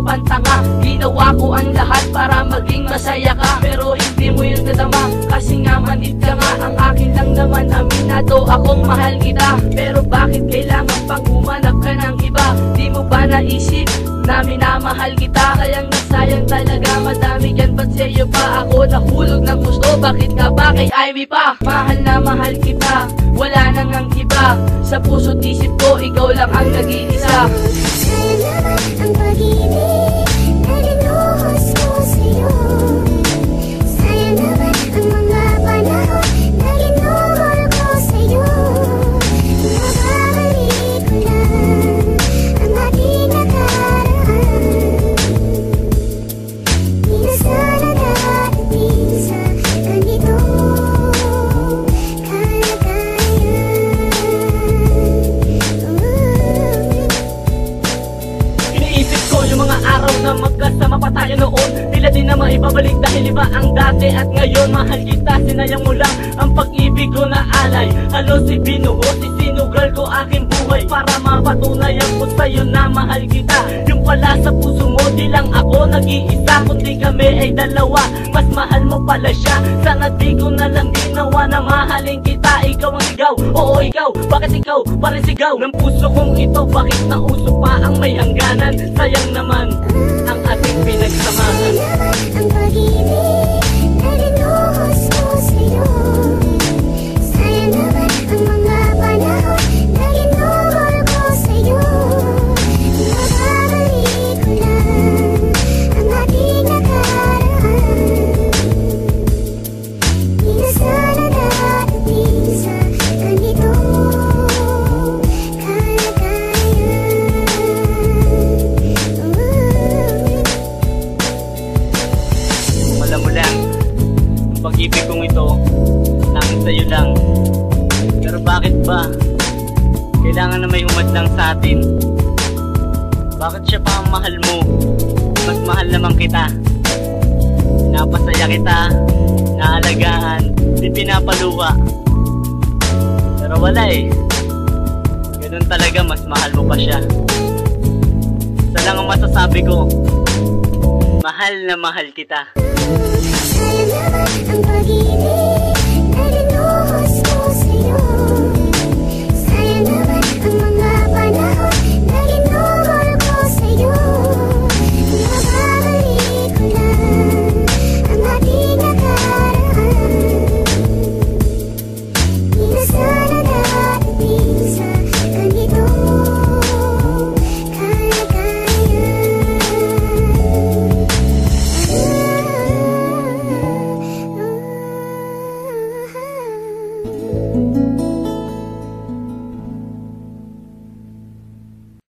mo pang tanga. Ginawa ko ang lahat para maging masaya ka, pero hindi mo yun nadama, kasi nga manid ka nga. Ang akin lang naman, aminado akong mahal kita, pero bakit kailangan pang humanap ka ng iba? Di mo ba naisip na minamahal kita? Sayang na sayang talaga, madami yan, ba't sa'yo pa ako nahulog ng gusto? Bakit nga ba kay Ivy pa? Mahal na mahal kita, wala nang ang iba. Sa puso't isip ko, ikaw lang ang nag-iisa. Sa'yo naman ang pag-ibig na linuhos ko sa'yo. Sa'yo naman ang mga panahon na ginuhol ko sa'yo. Mababalik ko lang ang ating nakaraan. Di na sana darating sa ganito na magkasama pa tayo noon. Tila di na maibabalik dahil iba ang dati at ngayon. Mahal kita, sinayang mo lang ang pag-ibig ko na alay. Halos ibinuhos, isinugal ko aking buhay para mapatunayan ko sa'yo na mahal kita. Yung pala sa puso mo, di lang ako nag-iisa, kundi kami ay dalawa. Mas mahal mo pala siya, sana di ko na lang ginawa na mahalin kita. Ikaw ang sigaw, oo ikaw, bakit ikaw parang sigaw ng puso kong ito? Bakit nauso pa ang may hangganan? Sayang naman ang ating pinagsamahan. ang pag-ibig na linuhos ko sa'yo. Sa'yo naman ang mga panahon na ginuhol ko sa'yo. Mababalik ko lang ang ating nakaraan. Di na sana darating sa ganito pag-ibig kong ito, namin sa'yo lang. Pero bakit ba kailangan na may humadlang sa atin? Bakit siya pa ang mahal mo? Mas mahal naman kita. Napasaya kita, naalagaan, di pinapaluwa. Pero wala eh, ganun talaga, mas mahal mo pa siya. Isa lang ang masasabi ko, mahal na mahal kita. Sa'yo naman ang pag-ibig